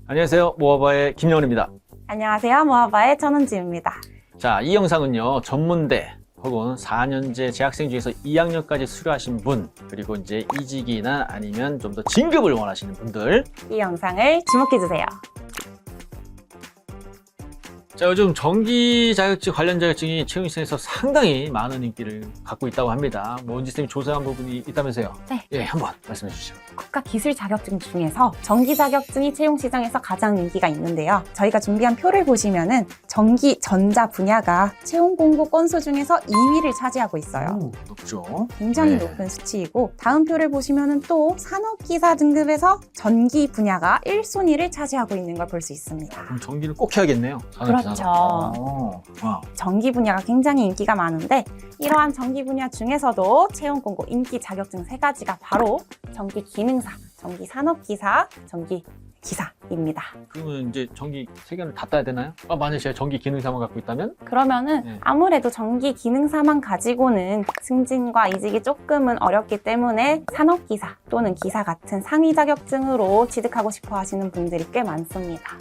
안녕하세요. 모아바의 김영훈입니다. 안녕하세요. 모아바의 천은지입니다. 자, 이 영상은요, 전문대 혹은 4년제 재학생 중에서 2학년까지 수료하신 분, 그리고 이제 이직이나 아니면 좀 더 진급을 원하시는 분들. 이 영상을 주목해주세요. 자, 요즘 정기 자격증 관련 자격증이 채용 시장에서 상당히 많은 인기를 갖고 있다고 합니다. 뭐 은지쌤이 조사한 부분이 있다면서요? 네. 예, 한번 말씀해 주시죠. 국가 기술 자격증 중에서 전기 자격증이 채용 시장에서 가장 인기가 있는데요. 저희가 준비한 표를 보시면은 전기 전자 분야가 채용 공고 건수 중에서 2위를 차지하고 있어요. 오, 높죠. 굉장히 네. 높은 수치이고, 다음 표를 보시면은 또 산업기사 등급에서 전기 분야가 1순위를 차지하고 있는 걸 볼 수 있습니다. 그럼 전기를 꼭 해야겠네요. 그렇죠. 와. 전기 분야가 굉장히 인기가 많은데, 이러한 전기 분야 중에서도 채용 공고 인기 자격증 3가지가 바로 전기 기능사, 전기 산업기사, 전기 기사입니다. 그러면 이제 전기 3개를 다 따야 되나요? 만약에 제가 전기 기능사만 갖고 있다면? 그러면은 네. 아무래도 전기 기능사만 가지고는 승진과 이직이 조금은 어렵기 때문에 산업기사 또는 기사 같은 상위 자격증으로 취득하고 싶어 하시는 분들이 꽤 많습니다.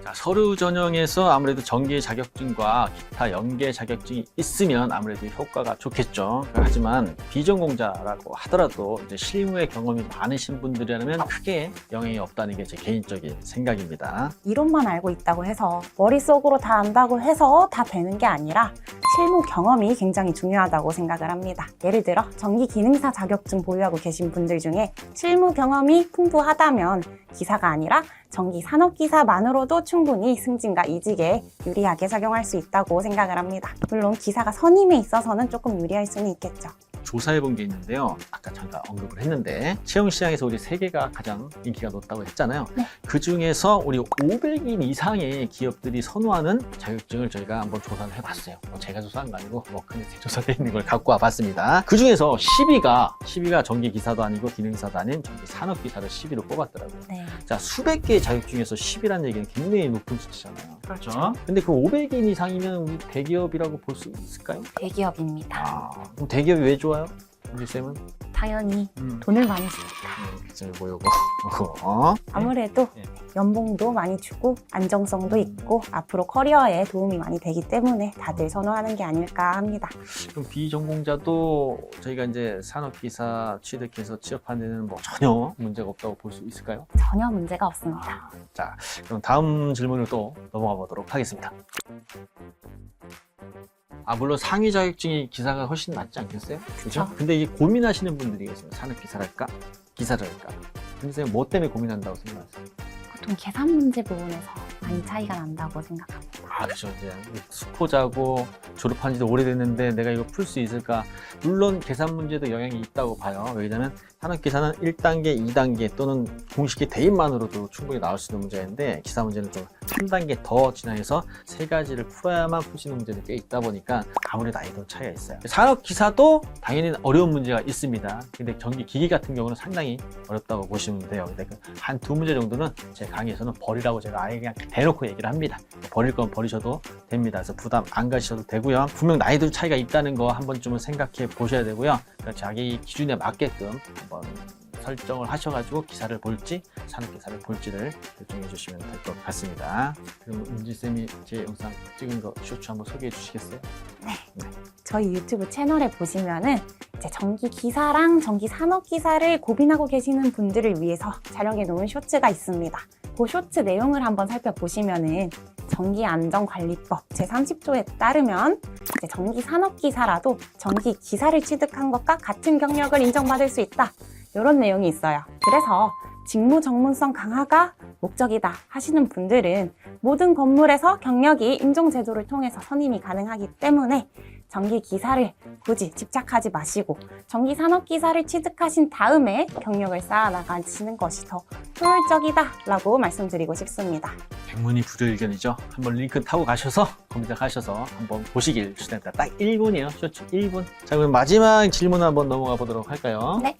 자, 서류 전형에서 아무래도 전기 자격증과 기타 연계 자격증이 있으면 아무래도 효과가 좋겠죠. 하지만 비전공자라고 하더라도 이제 실무의 경험이 많으신 분들이라면 크게 영향이 없다는 게 제 개인적인 생각입니다. 이론만 알고 있다고 해서, 머릿속으로 다 안다고 해서 다 되는 게 아니라 실무 경험이 굉장히 중요하다고 생각을 합니다. 예를 들어 전기 기능사 자격증 보유하고 계신 분들 중에 실무 경험이 풍부하다면 기사가 아니라 전기 산업기사만으로도 충분히 승진과 이직에 유리하게 작용할 수 있다고 생각을 합니다. 물론 기사가 선임에 있어서는 조금 유리할 수는 있겠죠. 조사해 본 게 있는데요. 아까 잠깐 언급을 했는데 채용 시장에서 우리 3개가 가장 인기가 높다고 했잖아요. 네. 그 중에서 우리 500인 이상의 기업들이 선호하는 자격증을 저희가 한번 조사를 해봤어요. 제가 조사한 거 아니고 큰 조사되어 있는 걸 갖고 와봤습니다. 그 중에서 10위가 전기 기사도 아니고 기능사도 아닌 전기 산업기사를 10위로 뽑았더라고요. 네. 자, 수백 개의 자격 중에서 10이라는 얘기는 굉장히 높은 수치잖아요. 그렇죠. 근데 그 500인 이상이면 우리 대기업이라고 볼 수 있을까요? 대기업입니다. 그럼 대기업이 왜 좋아요? 우리 쌤은? 당연히 돈을 많이 줍니다. 그쵸, 요거. 아무래도 네. 연봉도 많이 주고 안정성도 있고 앞으로 커리어에 도움이 많이 되기 때문에 다들 선호하는 게 아닐까 합니다. 그럼 비전공자도 저희가 이제 산업기사 취득해서 취업하는 데는 뭐 전혀 문제가 없다고 볼 수 있을까요? 전혀 문제가 없습니다. 자, 그럼 다음 질문을 또 넘어가 보도록 하겠습니다. 물론 상위 자격증이 기사가 훨씬 낫지 않겠어요? 그렇죠? 근데 이게 고민하시는 분들이 계세요. 산업기사랄까? 기사를 할까? 근데 선생님 뭐 때문에 고민한다고 생각하세요? 보통 계산 문제 부분에서 많이 차이가 난다고 생각합니다. 그렇죠. 이제 수포자고 졸업한 지도 오래됐는데 내가 이거 풀 수 있을까? 물론 계산 문제도 영향이 있다고 봐요. 왜냐하면 산업기사는 1단계, 2단계 또는 공식의 대입만으로도 충분히 나올 수 있는 문제인데 기사 문제는 좀 3단계 더 진화해서 3가지를 풀어야만 풀 수 있는 문제도 꽤 있다 보니까 아무래도 난이도 차이가 있어요. 산업기사도 당연히 어려운 문제가 있습니다. 근데 전기 기기 같은 경우는 상당히 어렵다고 보시면 돼요. 근데 한 2문제 정도는 제 강의에서는 버리라고 제가 아예 그냥 대놓고 얘기를 합니다. 버릴 건 버리셔도 됩니다. 그래서 부담 안 가셔도 되고요. 분명 난이도 차이가 있다는 거 한 번쯤은 생각해 보셔야 되고요. 그러니까 자기 기준에 맞게끔 한번 설정을 하셔가지고 기사를 볼지 산업기사를 볼지를 결정해 주시면 될 것 같습니다. 그럼 은지쌤이 제 영상 찍은 거 쇼츠 한번 소개해 주시겠어요? 네. 저희 유튜브 채널에 보시면은 이제 전기 기사랑 전기 산업 기사를 고민하고 계시는 분들을 위해서 촬영해 놓은 쇼츠가 있습니다. 그 쇼츠 내용을 한번 살펴보시면은 전기안전관리법 제30조에 따르면 이제 전기 산업 기사라도 전기 기사를 취득한 것과 같은 경력을 인정받을 수 있다. 이런 내용이 있어요. 그래서 직무 전문성 강화가 목적이다 하시는 분들은 모든 건물에서 경력이 인정제도를 통해서 선임이 가능하기 때문에 전기 기사를 굳이 집착하지 마시고 전기 산업 기사를 취득하신 다음에 경력을 쌓아 나가시는 것이 더 효율적이다 라고 말씀드리고 싶습니다. 백문이 불여일견이죠. 한번 링크 타고 가셔서 검색하셔서 한번 보시길 추천합니다. 딱 1분이에요. 쇼츠 1분. 자, 그럼 마지막 질문 한번 넘어가 보도록 할까요? 네.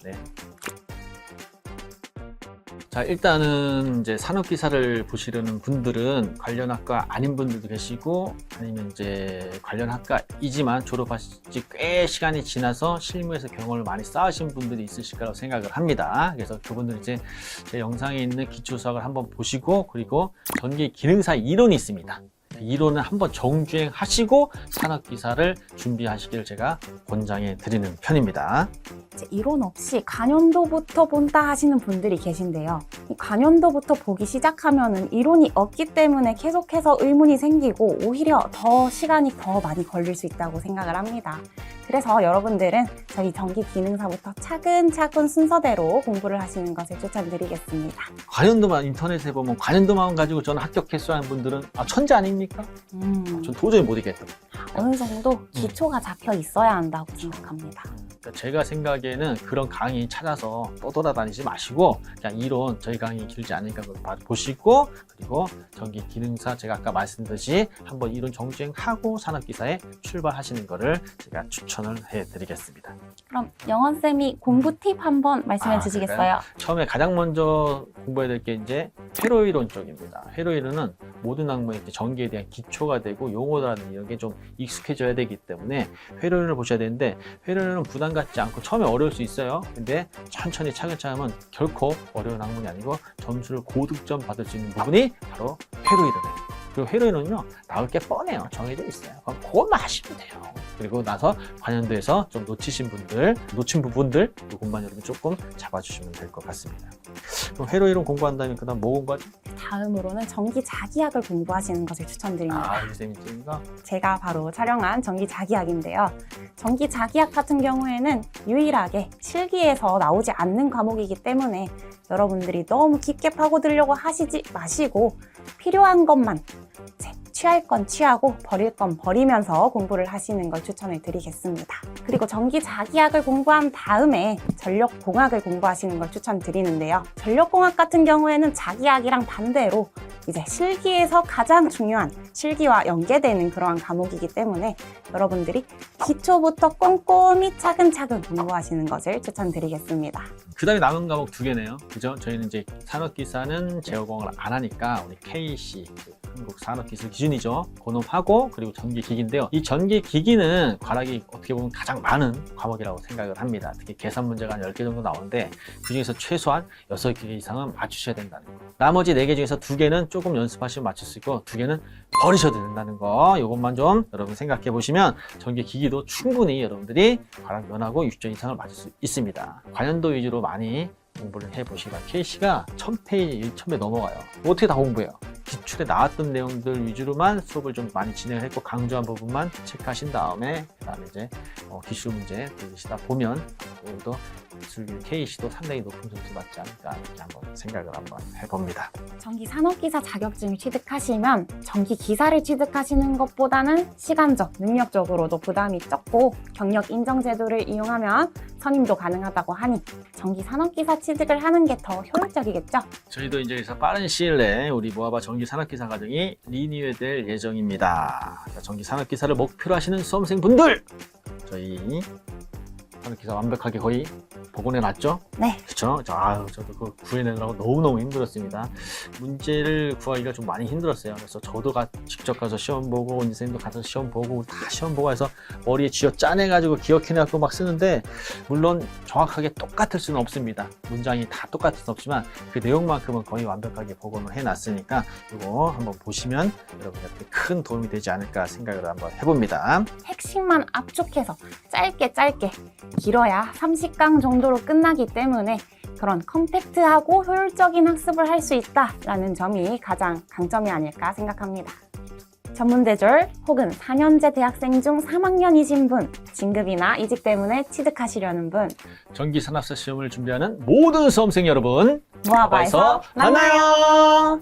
자, 일단은 이제 산업기사를 보시려는 분들은 관련 학과 아닌 분들도 계시고, 아니면 이제 관련 학과이지만 졸업하신 지 꽤 시간이 지나서 실무에서 경험을 많이 쌓으신 분들이 있으실 거라고 생각을 합니다. 그래서 그분들 이제 제 영상에 있는 기초수학을 한번 보시고, 그리고 전기 기능사 이론이 있습니다. 이론은 한번 정주행 하시고 산업기사를 준비하시기를 제가 권장해 드리는 편입니다. 이제 이론 없이 관연도부터 본다 하시는 분들이 계신데요. 이 관연도부터 보기 시작하면은 이론이 없기 때문에 계속해서 의문이 생기고 오히려 더 시간이 더 많이 걸릴 수 있다고 생각을 합니다. 그래서 여러분들은 저희 전기 기능사부터 차근차근 순서대로 공부를 하시는 것을 추천드리겠습니다. 관연도만 인터넷에 보면 관연도만 가지고 저는 합격했어요 하는 분들은 천재 아닙니까? 전 도저히 못 이겠다. 어느 정도 기초가 잡혀 있어야 한다고 생각합니다. 그러니까 제가 생각에는 그런 강의 찾아서 떠돌아다니지 마시고 그냥 이론 저희 강의 길지 않으니까 그걸 보시고, 그리고 전기 기능사 제가 아까 말씀드렸듯이 한번 이론 정주행하고 산업기사에 출발하시는 거를 제가 추천을 해드리겠습니다. 그럼 영원쌤이 공부 팁 한번 말씀해 주시겠어요? 그럴까요? 처음에 가장 먼저 공부해야 될 게 이제 회로이론 쪽입니다. 회로이론은 모든 학문의 전기에 대한 기초가 되고 용어라는 이런 게 좀 익숙해져야 되기 때문에 회로이론을 보셔야 되는데, 회로이론은 부담 갖지 않고 처음에 어려울 수 있어요. 근데 천천히 차근차근 하면 결코 어려운 학문이 아니고 점수를 고득점 받을 수 있는 부분이 바로 회로이론이에요. 그리고 회로이론은요, 나올 게 뻔해요. 정해져 있어요. 그럼 그것만 하시면 돼요. 그리고 나서 관연도에서 좀 놓친 부분들 그것만 여러분 조금 잡아주시면 될 것 같습니다. 그럼 회로이론 공부한 다음에 그 다음 뭐 공부하죠? 다음으로는 전기 자기학을 공부하시는 것을 추천드립니다. 이 쌤이니까 제가 바로 촬영한 전기 자기학인데요. 전기 자기학 같은 경우에는 유일하게 실기에서 나오지 않는 과목이기 때문에 여러분들이 너무 깊게 파고들려고 하시지 마시고 필요한 것만 취할 건 취하고 버릴 건 버리면서 공부를 하시는 걸 추천을 드리겠습니다. 그리고 전기 자기학을 공부한 다음에 전력공학을 공부하시는 걸 추천드리는데요. 전력공학 같은 경우에는 자기학이랑 반대로 이제 실기에서 가장 중요한 실기와 연계되는 그러한 과목이기 때문에 여러분들이 기초부터 꼼꼼히 차근차근 공부하시는 것을 추천드리겠습니다. 그 다음에 남은 과목 2개네요. 그죠? 저희는 이제 산업기사는 제어공학을 안 하니까 우리 KC, 한국산업기술 기준이죠. 그놈하고 그리고 전기기기인데요. 이 전기기기는 과락이 어떻게 보면 가장 많은 과목이라고 생각을 합니다. 특히 계산 문제가 한 10개 정도 나오는데 그중에서 최소한 6개 이상은 맞추셔야 된다는 거. 나머지 4개 중에서 2개는 조금 연습하시면 맞출 수 있고 2개는 버리셔도 된다는 거. 이것만 좀 여러분 생각해 보시면 전기기기도 충분히 여러분들이 과락 면하고 6점 이상을 맞을 수 있습니다. 관연도 위주로 많이 공부를 해보시면 KC가 1000페이지, 1000배 넘어가요. 어떻게 다 공부해요? 기출에 나왔던 내용들 위주로만 수업을 좀 많이 진행을 했고 강조한 부분만 체크하신 다음에 그다음에 이제 기출 문제 들으시다 보면 오늘도 기술기 KC도 상당히 높은 점수 받지 않을까 이렇게 한번 생각을 한번 해봅니다. 전기 산업기사 자격증을 취득하시면 전기 기사를 취득하시는 것보다는 시간적, 능력적으로도 부담이 적고 경력 인정 제도를 이용하면 선임도 가능하다고 하니 전기 산업기사 취득을 하는 게 더 효율적이겠죠? 저희도 이제 그래서 빠른 시일 내에 우리 모아바 전기 산업기사 과정이 리뉴얼될 예정입니다. 전기 산업기사를 목표로 하시는 수험생분들, 저희 산업기사 완벽하게 거의 복원해 놨죠? 네. 그렇죠? 저도 그거 구해내느라고 너무너무 힘들었습니다. 문제를 구하기가 좀 많이 힘들었어요. 그래서 저도 직접 가서 시험 보고 원생님도 가서 시험 보고 다 시험 보고 해서 머리에 쥐어 짜내가지고 기억해내갖고 막 쓰는데, 물론 정확하게 똑같을 수는 없습니다. 문장이 다 똑같을 수는 없지만 그 내용만큼은 거의 완벽하게 복원을 해놨으니까 이거 한번 보시면 여러분들한테 큰 도움이 되지 않을까 생각을 한번 해봅니다. 핵심만 압축해서 짧게 길어야 30강 정도로 끝나기 때문에 그런 컴팩트하고 효율적인 학습을 할 수 있다라는 점이 가장 강점이 아닐까 생각합니다. 전문대졸 혹은 4년제 대학생 중 3학년이신 분, 진급이나 이직 때문에 취득하시려는 분, 전기산업사 시험을 준비하는 모든 수험생 여러분, 모아바에서 만나요.